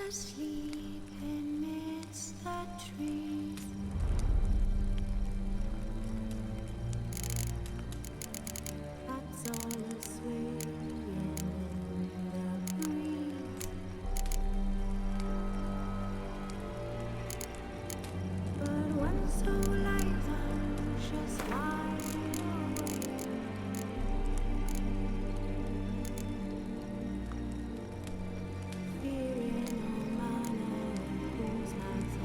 asleep amidst the trees. That's all aswaying in the breeze. But when so light just hide away. Fearing no man whose heart's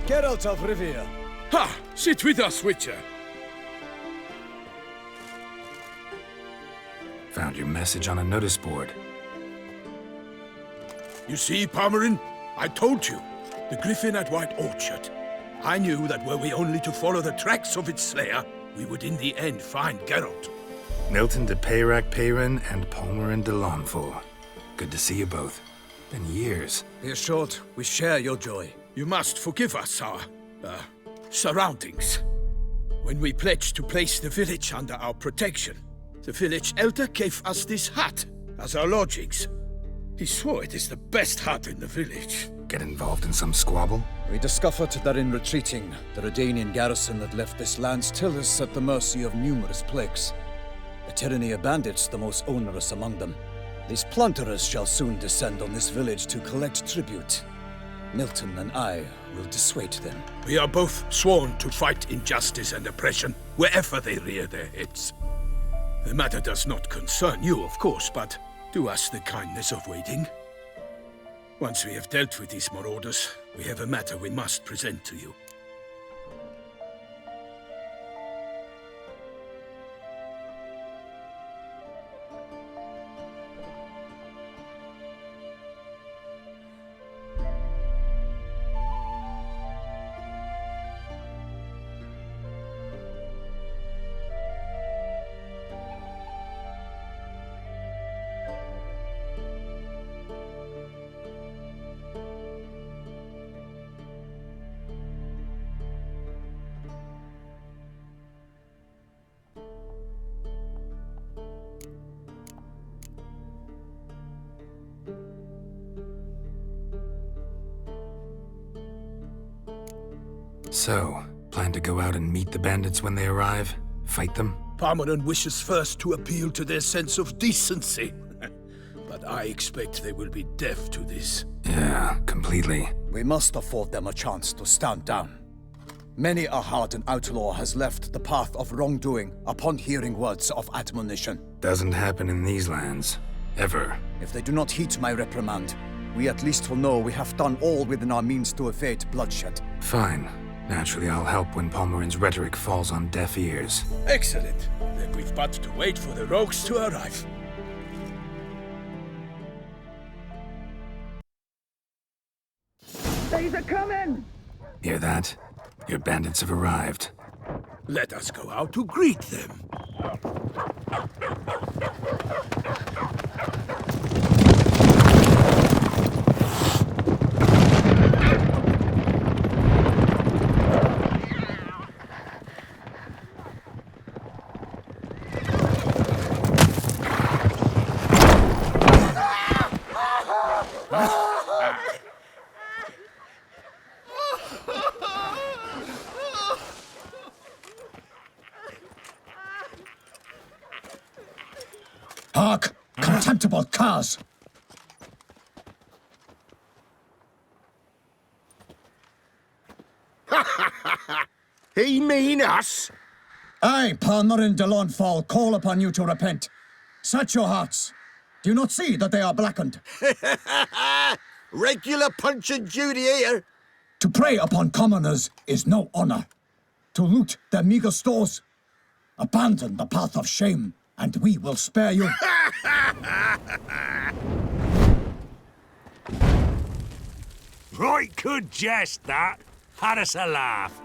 Get out of Rivia. Ha! Sit with us, Witcher. Found your message on a notice board. You see, Palmerin? I told you. The griffin at White Orchard. I knew that were we only to follow the tracks of its slayer, we would in the end find Geralt. Milton de Peyrac Peyrin and Palmerin de Lawnful. Good to see you both. Been years. Be assured, we share your joy. You must forgive us, sire. surroundings. When we pledged to place the village under our protection, the village elder gave us this hut as our lodgings. He swore it is the best hut in the village. Get involved in some squabble? We discovered that in retreating, the Redanian garrison that left this land still is at the mercy of numerous plagues. The tyranny of bandits the most onerous among them. These plunderers shall soon descend on this village to collect tribute. Milton and I will dissuade them. We are both sworn to fight injustice and oppression wherever they rear their heads. The matter does not concern you, of course, but do us the kindness of waiting. Once we have dealt with these marauders, we have a matter we must present to you. So, plan to go out and meet the bandits when they arrive? Fight them? Parmeran wishes first to appeal to their sense of decency. But I expect they will be deaf to this. Yeah, completely. We must afford them a chance to stand down. Many a hardened outlaw has left the path of wrongdoing upon hearing words of admonition. Doesn't happen in these lands. Ever. If they do not heed my reprimand, we at least will know we have done all within our means to evade bloodshed. Fine. Naturally, I'll help when Palmerin's rhetoric falls on deaf ears. Excellent. Then we've but to wait for the rogues to arrive. They's a coming! Hear that? Your bandits have arrived. Let us go out to greet them. Hark! Contemptible curs! He mean us? I, Palmerin de Lawnfall, call upon you to repent. Set your hearts. Do you not see that they are blackened? Regular Punch and Judy here. To prey upon commoners is no honor. To loot their meager stores, abandon the path of shame, and we will spare you. Right good jest, that. Had us a laugh.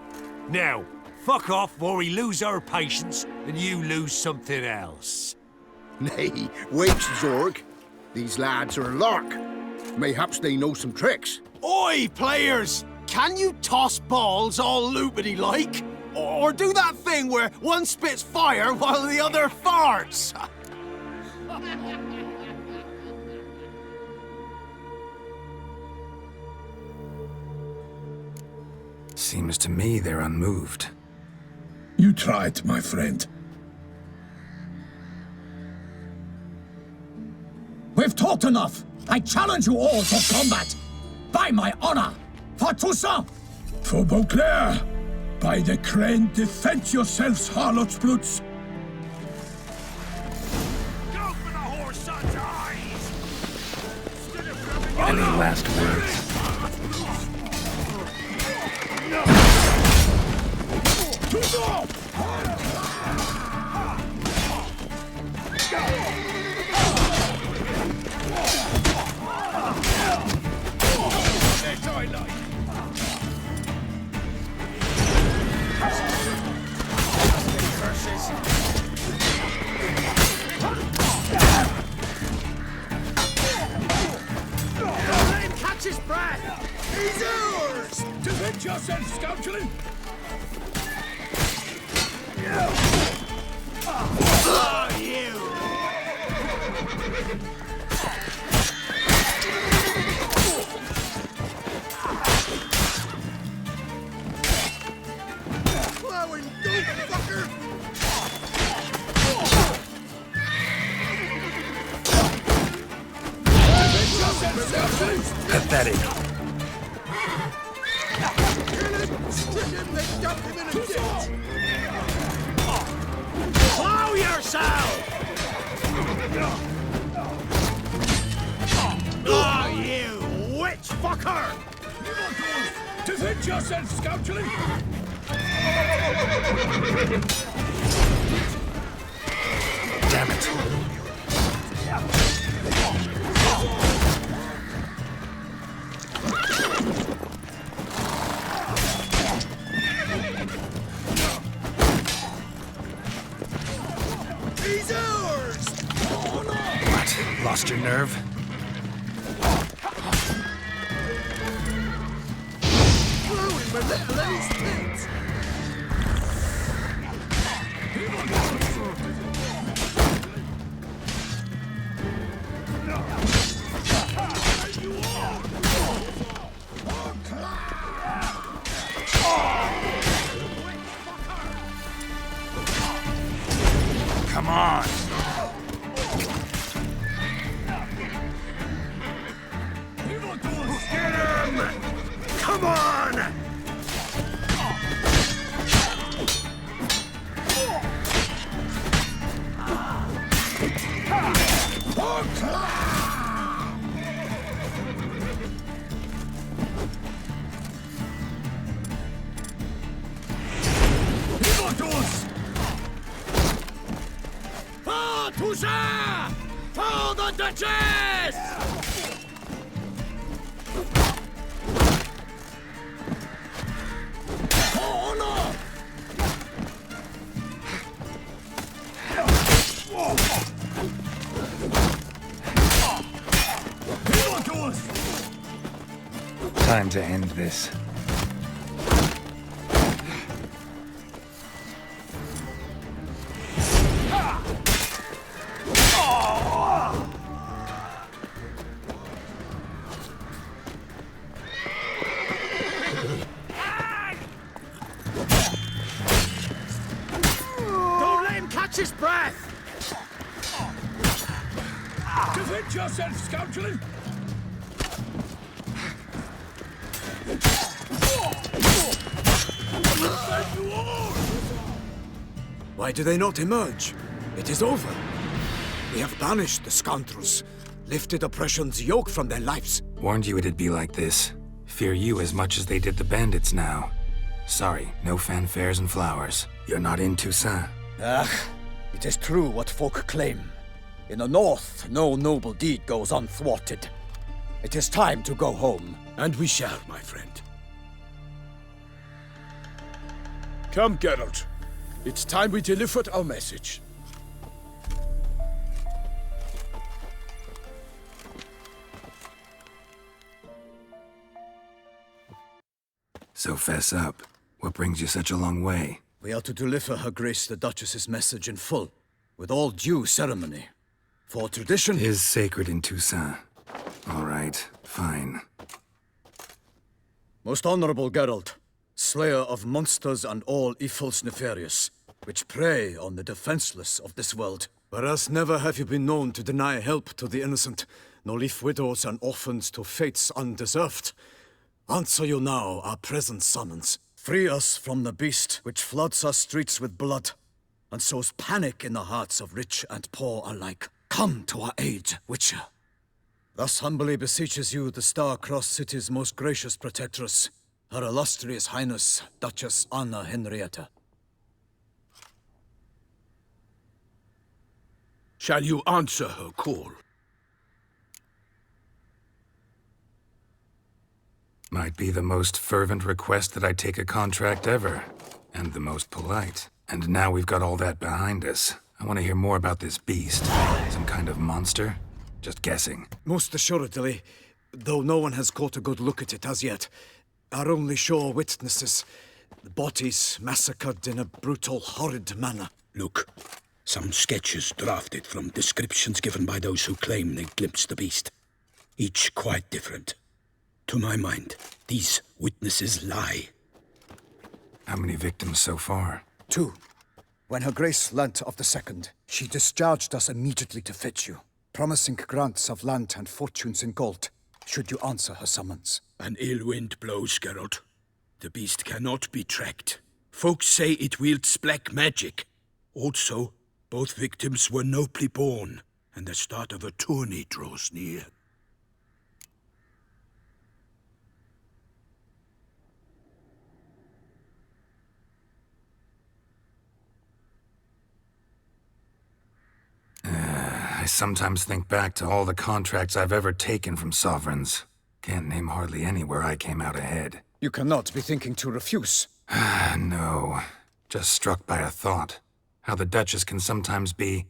Now, fuck off before we lose our patience and you lose something else. Nay, wait, Zorg. These lads are a lark. Mayhaps they know some tricks. Oi, players! Can you toss balls all loopity-like? Or do that thing where one spits fire while the other farts? Seems to me they're unmoved. You tried, my friend. We've talked enough. I challenge you all to combat. By my honor, for Toussaint! For Beauclair! By the crane, defend yourselves, harlots bloods! Go for the horse son's eyes! Any last words? Let him catch his breath! He's ours! Defend yourself, scoundrel! Oh, you! Plowing dope, fucker! Pathetic. Stick him, they dumped him in a ditch! Plow yourself! Oh, you witch fucker! Defend yourself, scoundrel! Damn it. He's ours! What? Lost your nerve? Plowing my little Eddie's pits! Come on. Get him! Come on! Hussar! For the Duchess! Oh, no! Time to end this. Don't let him catch his breath! Defend yourself, scoundrel! Why do they not emerge? It is over. We have banished the scoundrels, lifted oppression's yoke from their lives. Warned you it'd be like this. Fear you as much as they did the bandits now. Sorry, no fanfares and flowers. You're not in Toussaint. It is true what folk claim. In the north, no noble deed goes unthwarted. It is time to go home. And we shall, my friend. Come, Geralt. It's time we delivered our message. So fess up. What brings you such a long way? We are to deliver Her Grace the Duchess's message in full, with all due ceremony. For tradition... Is sacred in Toussaint. All right, fine. Most honorable Geralt, slayer of monsters and all evils nefarious, which prey on the defenseless of this world. Whereas never have you been known to deny help to the innocent, nor leave widows and orphans to fates undeserved. Answer you now our present summons. Free us from the beast which floods our streets with blood, and sows panic in the hearts of rich and poor alike. Come to our aid, Witcher. Thus humbly beseeches you the Star-Crossed City's most gracious protectress, Her Illustrious Highness, Duchess Anna Henrietta. Shall you answer her call? Might be the most fervent request that I take a contract ever. And the most polite. And now we've got all that behind us. I want to hear more about this beast. Some kind of monster? Just guessing. Most assuredly, though no one has caught a good look at it as yet. Our only sure witnesses. The bodies massacred in a brutal, horrid manner. Look, some sketches drafted from descriptions given by those who claim they glimpsed the beast. Each quite different. To my mind, these witnesses lie. How many victims so far? 2. When Her Grace learnt of the second, she discharged us immediately to fetch you, promising grants of land and fortunes in gold, should you answer her summons. An ill wind blows, Geralt. The beast cannot be tracked. Folks say it wields black magic. Also, both victims were nobly born, and the start of a tourney draws near. I sometimes think back to all the contracts I've ever taken from sovereigns. Can't name hardly any where I came out ahead. You cannot be thinking to refuse. No. Just struck by a thought. How the Duchess can sometimes be...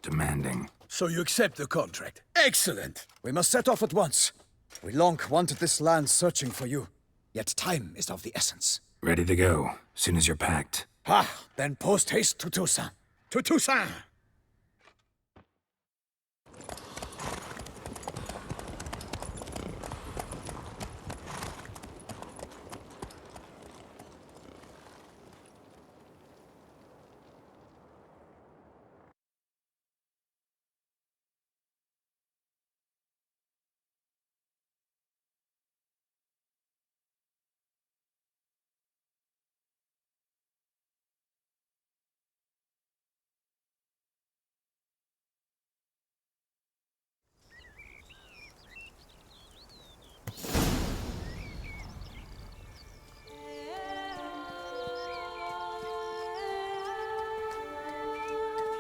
demanding. So you accept the contract? Excellent! We must set off at once. We long wanted this land searching for you, yet time is of the essence. Ready to go, soon as you're packed. Then post haste to Toussaint. To Toussaint!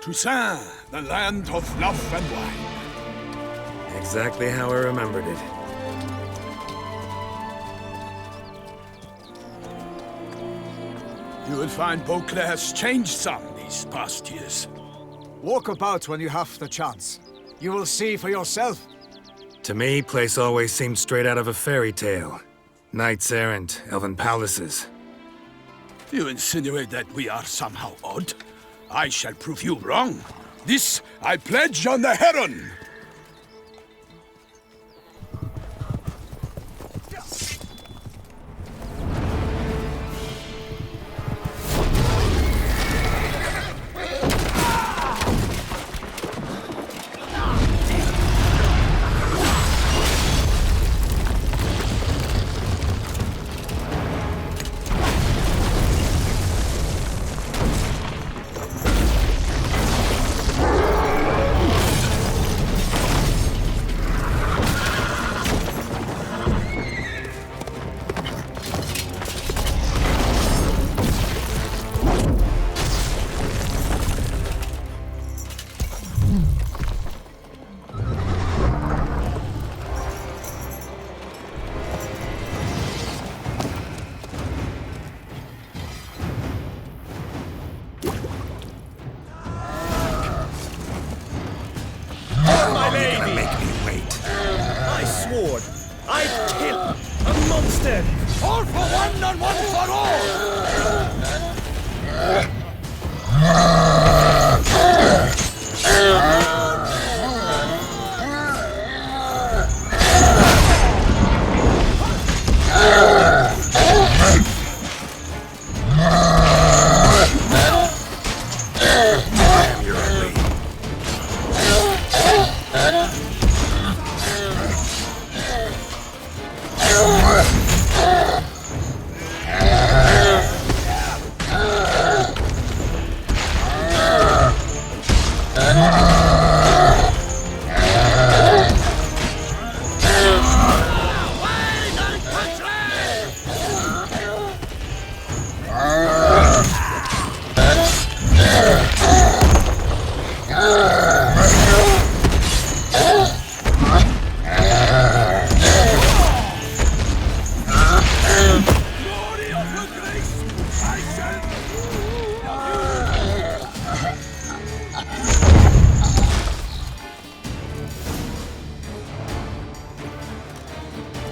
Toussaint, the land of love and wine. Exactly how I remembered it. You will find Beauclair's changed some these past years. Walk about when you have the chance. You will see for yourself. To me, place always seemed straight out of a fairy tale. Knights errant, elven palaces. You insinuate that we are somehow odd? I shall prove you wrong. This I pledge on the Heron! I'd kill a monster! All for one and one for all!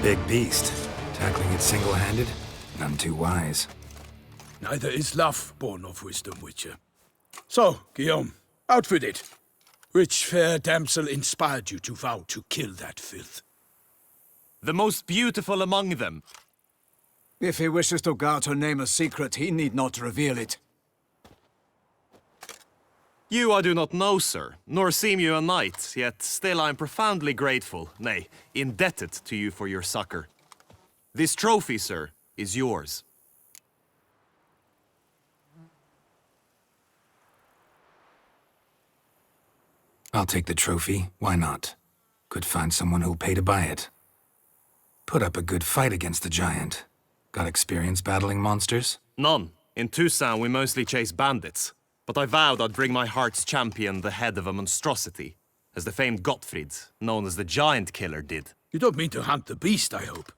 Big beast. Tackling it single-handed? None too wise. Neither is love born of wisdom, Witcher. So, Guillaume, out with it. Which fair damsel inspired you to vow to kill that filth? The most beautiful among them. If he wishes to guard her name a secret, he need not reveal it. You I do not know, sir, nor seem you a knight, yet still I am profoundly grateful, nay, indebted to you for your succor. This trophy, sir, is yours. I'll take the trophy, why not? Could find someone who'll pay to buy it. Put up a good fight against the giant. Got experience battling monsters? None. In Toussaint we mostly chase bandits, but I vowed I'd bring my heart's champion the head of a monstrosity, as the famed Gottfried, known as the Giant Killer, did. You don't mean to hunt the beast, I hope.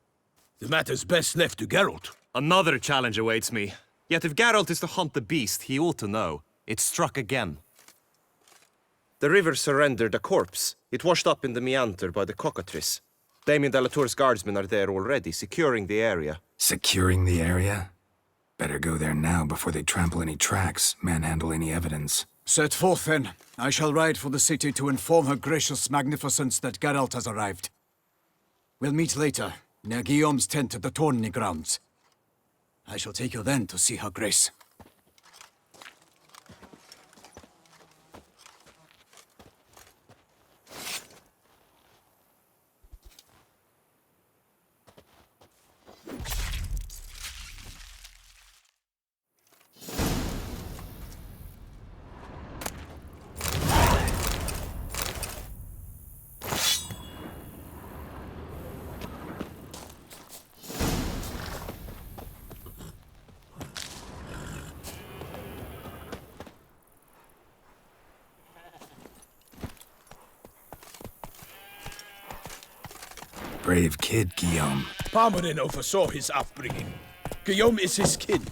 The matter's best left to Geralt. Another challenge awaits me. Yet if Geralt is to hunt the beast, he ought to know. It struck again. The river surrendered a corpse. It washed up in the meander by the cockatrice. Damien de la Tour's guardsmen are there already, securing the area. Securing the area? Better go there now before they trample any tracks, manhandle any evidence. Set forth, then. I shall ride for the city to inform her gracious magnificence that Geralt has arrived. We'll meet later, near Guillaume's tent at the tourney grounds. I shall take you then to see her grace. Brave kid, Guillaume. Parmanin oversaw his upbringing. Guillaume is his kin.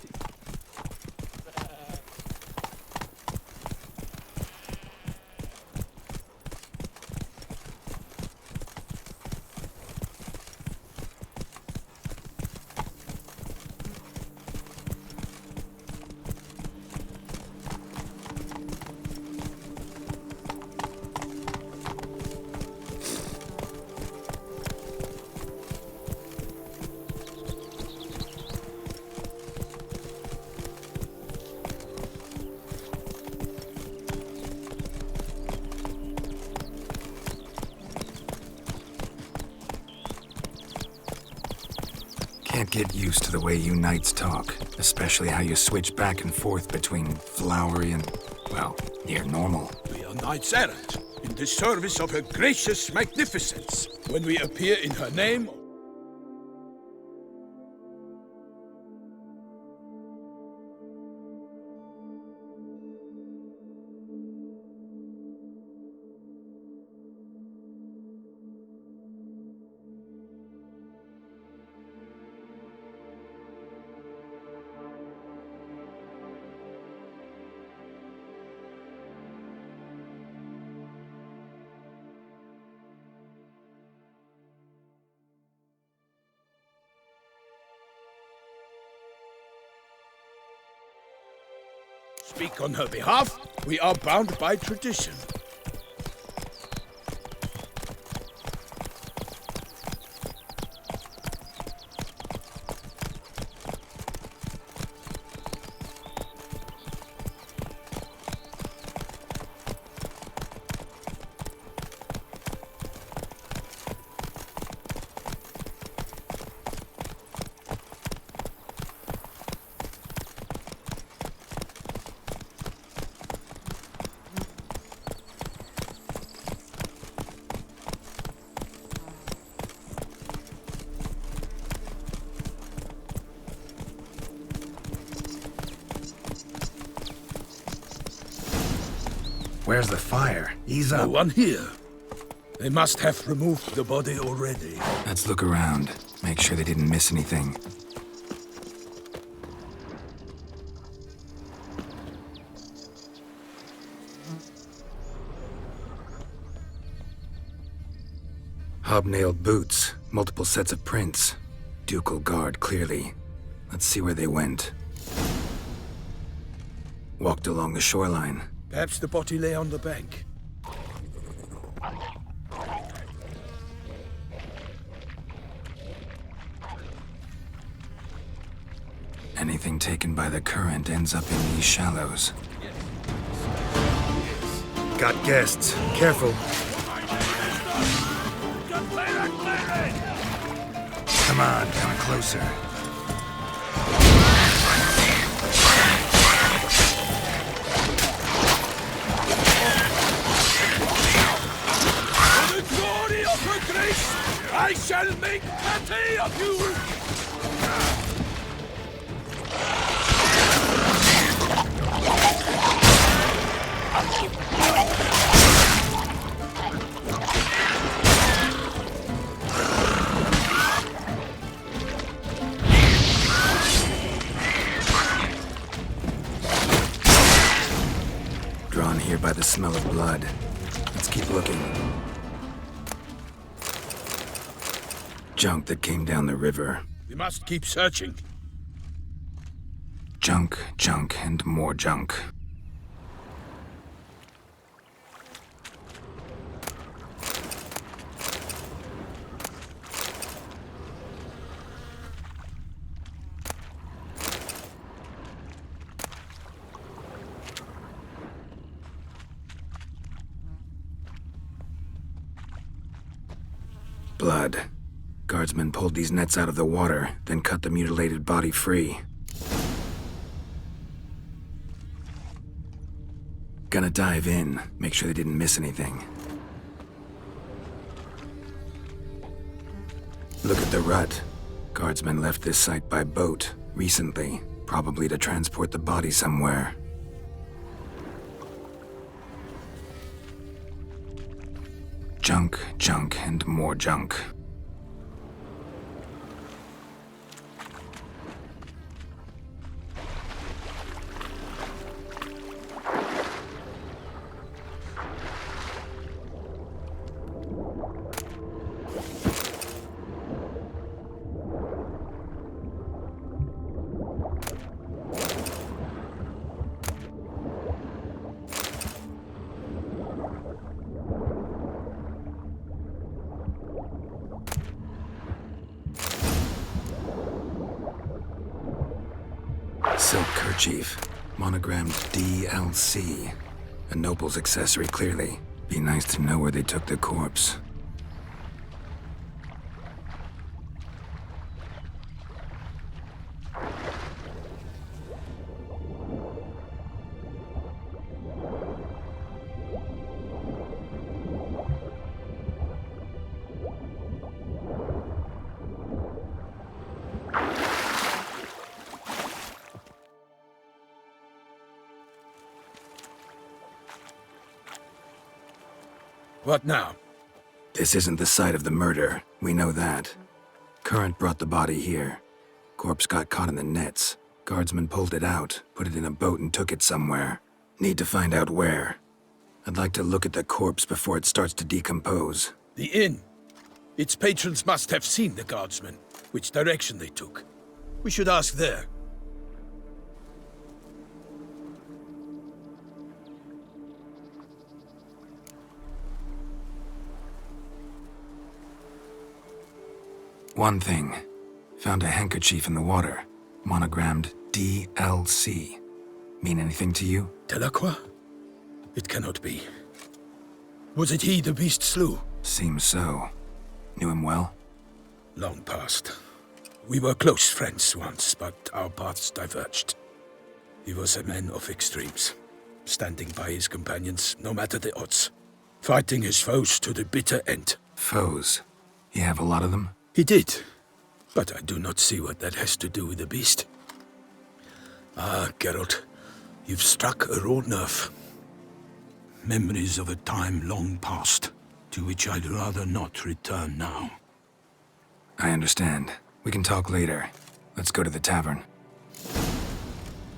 Can't get used to the way you knights talk, especially how you switch back and forth between flowery and, well, near normal. We are knights errant, in the service of her gracious magnificence. When we appear in her name, speak on her behalf, we are bound by tradition. Where's the fire? Ease up. No one here. They must have removed the body already. Let's look around. Make sure they didn't miss anything. Hobnailed boots, multiple sets of prints. ducal guard, clearly. Let's see where they went. Walked along the shoreline. Perhaps the body lay on the bank. Anything taken by the current ends up in these shallows. Got guests. Careful. Come on, come closer. For the glory of her grace, I shall make patty of you! Drawn here by the smell of blood. Let's keep looking. Junk that came down the river. We must keep searching. Junk, junk, and more junk. Blood. Guardsmen pulled these nets out of the water, then cut the mutilated body free. Gonna dive in, make sure they didn't miss anything. Look at the rut. Guardsmen left this site by boat, recently, probably to transport the body somewhere. Junk, junk, and more junk. Silk kerchief, monogrammed DLC. A noble's accessory, clearly. Be nice to know where they took the corpse. What now? This isn't the site of the murder. We know that. Current brought the body here. Corpse got caught in the nets. Guardsmen pulled it out, put it in a boat and took it somewhere. Need to find out where. I'd like to look at the corpse before it starts to decompose. The inn. Its patrons must have seen the guardsmen, which direction they took. We should ask there. One thing. Found a handkerchief in the water. Monogrammed DLC. Mean anything to you? Delacroix? It cannot be. Was it he the beast slew? Seems so. Knew him well? Long past. We were close friends once, but our paths diverged. He was a man of extremes, standing by his companions no matter the odds, fighting his foes to the bitter end. Foes? You have a lot of them? He did, but I do not see what that has to do with the beast. Ah, Geralt, you've struck a raw nerve. Memories of a time long past, to which I'd rather not return now. I understand. We can talk later. Let's go to the tavern.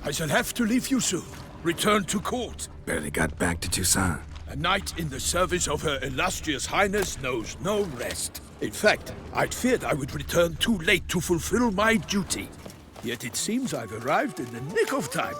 I shall have to leave you soon. Return to court. Barely got back to Toussaint. A knight in the service of Her Illustrious Highness knows no rest. In fact, I'd feared I would return too late to fulfill my duty. Yet it seems I've arrived in the nick of time.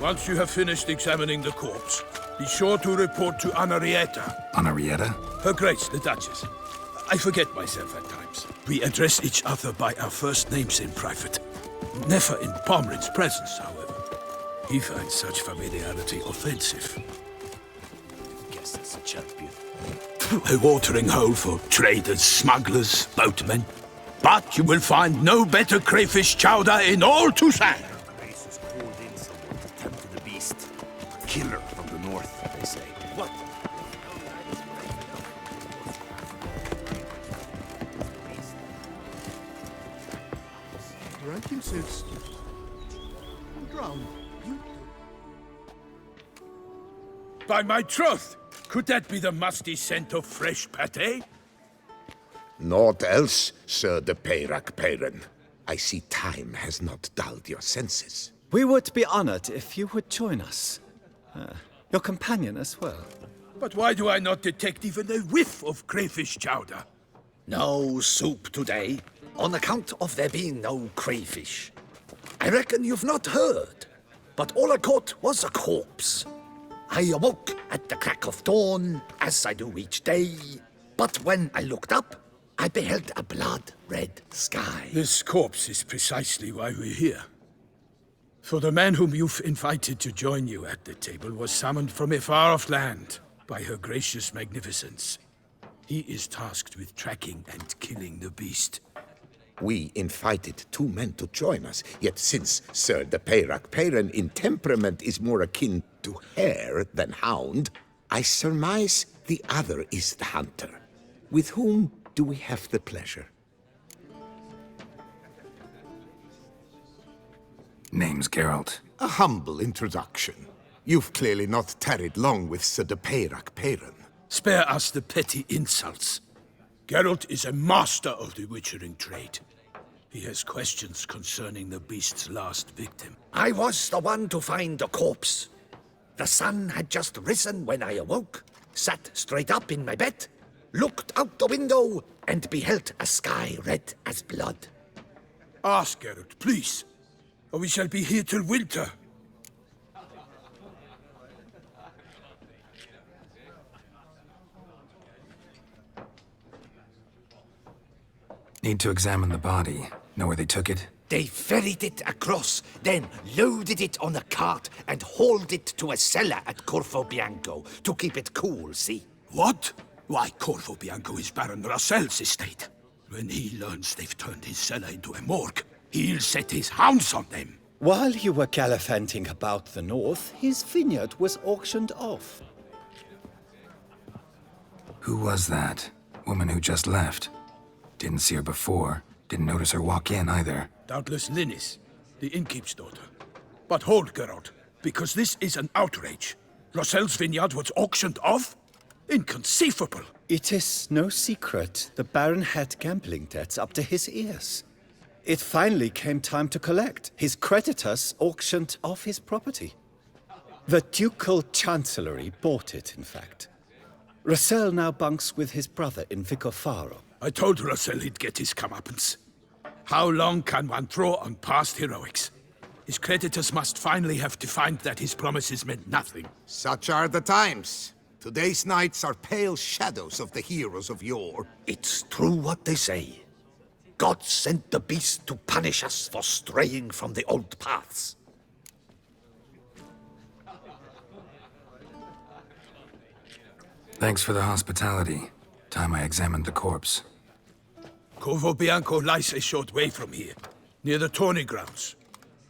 Once you have finished examining the corpse, be sure to report to Anarietta. Anarietta? Her Grace, the Duchess. I forget myself at times. We address each other by our first names in private. Never in Pomrin's presence, however. He finds such familiarity offensive. Guess it's a champion. A watering hole for traders, smugglers, boatmen. But you will find no better crayfish chowder in all Toussaint. Grace called in someone to tempt the beast. A killer from the north, they say. What? Frankincense. Drown. By my troth, could that be the musty scent of fresh pâté? Naught else, Sir de Peyrac Peyran. I see time has not dulled your senses. We would be honored if you would join us. Your companion as well. But why do I not detect even a whiff of crayfish chowder? No soup today, on account of there being no crayfish. I reckon you've not heard, but all I caught was a corpse. I awoke at the crack of dawn, as I do each day, but when I looked up, I beheld a blood-red sky. This corpse is precisely why we're here. For the man whom you've invited to join you at the table was summoned from a far-off land by her gracious magnificence. He is tasked with tracking and killing the beast. We invited two men to join us, yet since Sir de Peyrac Peyran in temperament is more akin to hare than hound, I surmise the other is the hunter. With whom do we have the pleasure? Name's Geralt. A humble introduction. You've clearly not tarried long with Sir de Peyrac Peyran. Spare us the petty insults. Geralt is a master of the witchering trade. He has questions concerning the beast's last victim. I was the one to find the corpse. The sun had just risen when I awoke, sat straight up in my bed, looked out the window, and beheld a sky red as blood. Ask Geralt, please, or we shall be here till winter. Need to examine the body. Know where they took it? They ferried it across, then loaded it on a cart and hauled it to a cellar at Corvo Bianco to keep it cool, see? What? Why, Corvo Bianco is Baron Russell's estate. When he learns they've turned his cellar into a morgue, he'll set his hounds on them. While you were gallivanting about the north, his vineyard was auctioned off. Who was that? Woman who just left. Didn't see her before. Didn't notice her walk in either. Doubtless Linnis, the innkeep's daughter. But hold, Geralt, because this is an outrage. Russell's vineyard was auctioned off? Inconceivable. It is no secret the Baron had gambling debts up to his ears. It finally came time to collect. His creditors auctioned off his property. The Ducal Chancellery bought it, in fact. Russell now bunks with his brother in Vicofaro. I told Russell he'd get his comeuppance. How long can one throw on past heroics? His creditors must finally have to find that his promises meant nothing. Such are the times. Today's knights are pale shadows of the heroes of yore. It's true what they say. God sent the beast to punish us for straying from the old paths. Thanks for the hospitality. Time I examined the corpse. Corvo Bianco lies a short way from here, near the tourney grounds.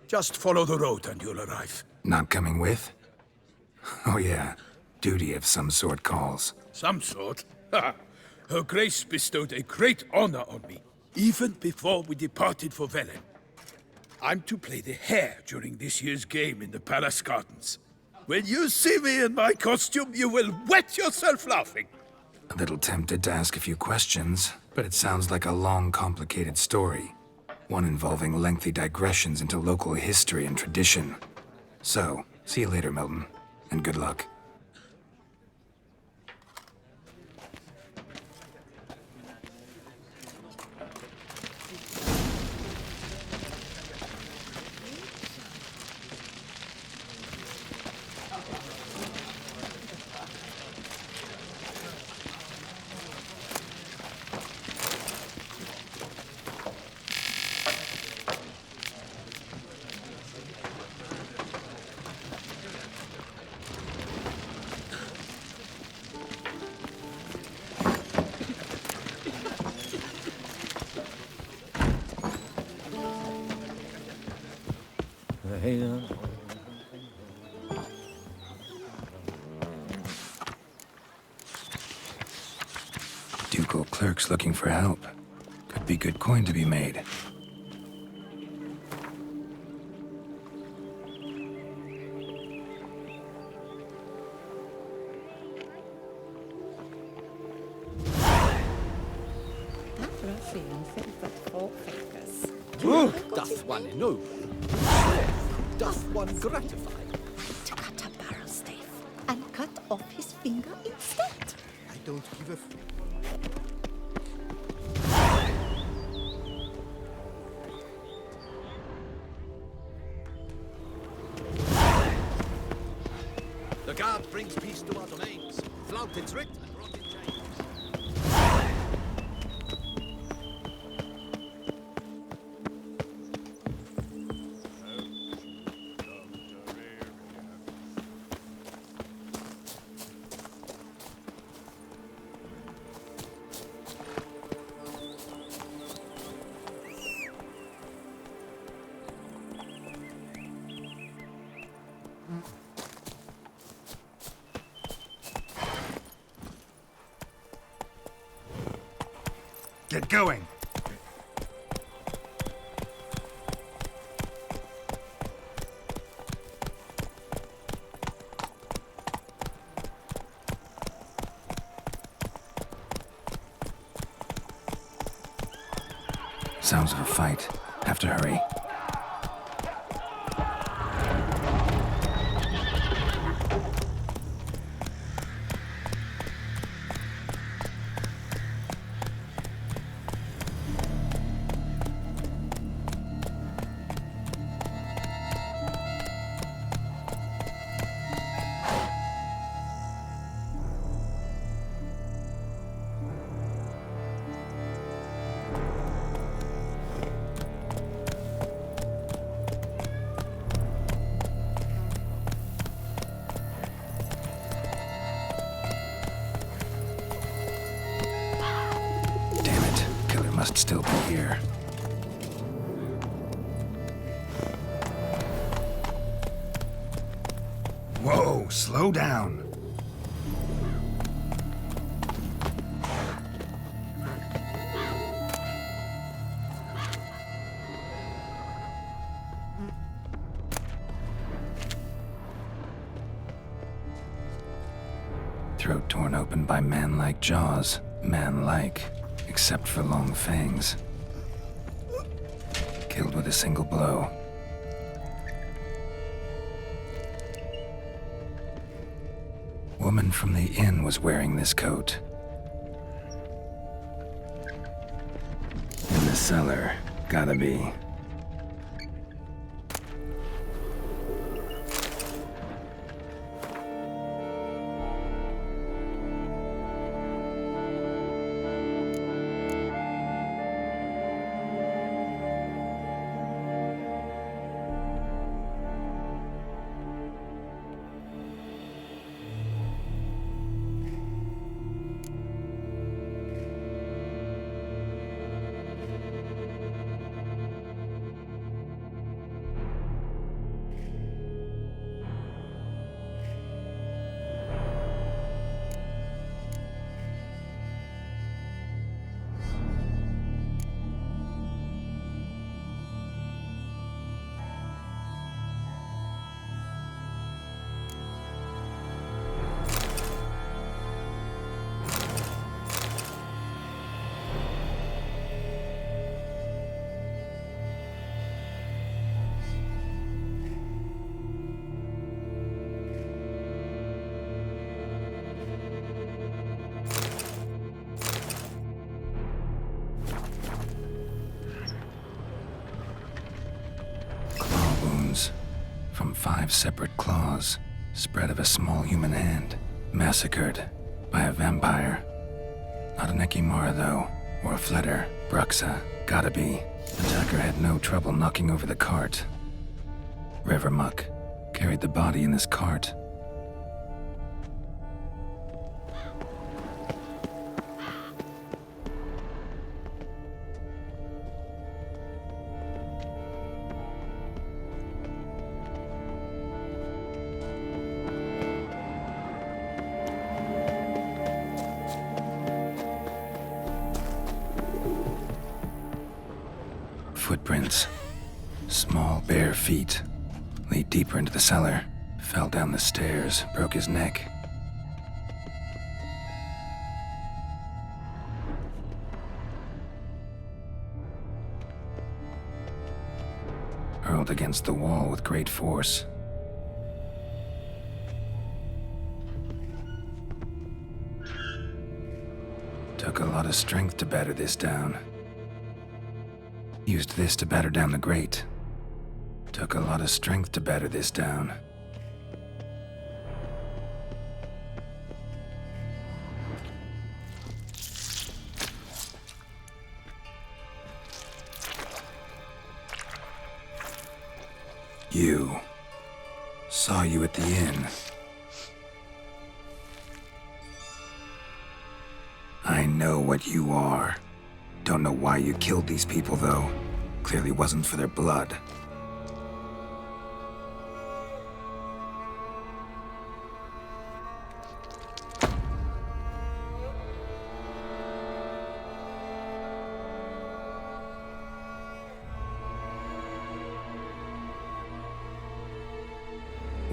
Just follow the road and you'll arrive. Not coming with? Oh yeah, duty of some sort calls. Some sort? Her Grace bestowed a great honor on me, even before we departed for Velen. I'm to play the hare during this year's game in the palace gardens. When you see me in my costume, you will wet yourself laughing. A little tempted to ask a few questions, but it sounds like a long, complicated story. One involving lengthy digressions into local history and tradition. So, see you later, Milton, and good luck. Ducal clerks looking for help. Could be good coin to be made. That ruffian thinks that four fingers. Doth one know? Doth one gratify? To cut a barrel stave and cut off his finger instead. I don't give a The guard brings peace to our domains. Flout its writ and rot in chains. Get going! Sounds of a fight. Have to hurry. Must still be here. Whoa, slow down. Throat torn open by man-like jaws. Man-like. Except for long fangs. Killed with a single blow. Woman from the inn was wearing this coat. In the cellar, gotta be. from 5 separate claws, spread of a small human hand, massacred by a vampire. Not an Ekimara, though, or a Fletter. Bruxa, gotta be. Attacker had no trouble knocking over the cart. Rivermuck carried the body in his cart. Footprints. Small, bare feet. Lead deeper into the cellar. Fell down the stairs, broke his neck. Hurled against the wall with great force. Took a lot of strength to batter this down. Used this to batter down the grate. Took a lot of strength to batter this down. You. Saw you at the inn. I know what you are. Don't know why you killed these people, though. Clearly wasn't for their blood.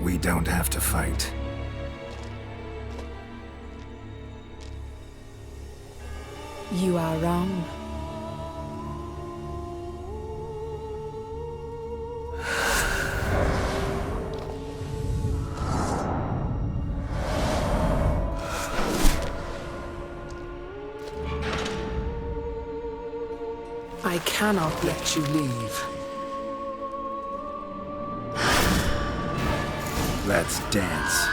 We don't have to fight. You are wrong. I cannot let you leave. Let's dance.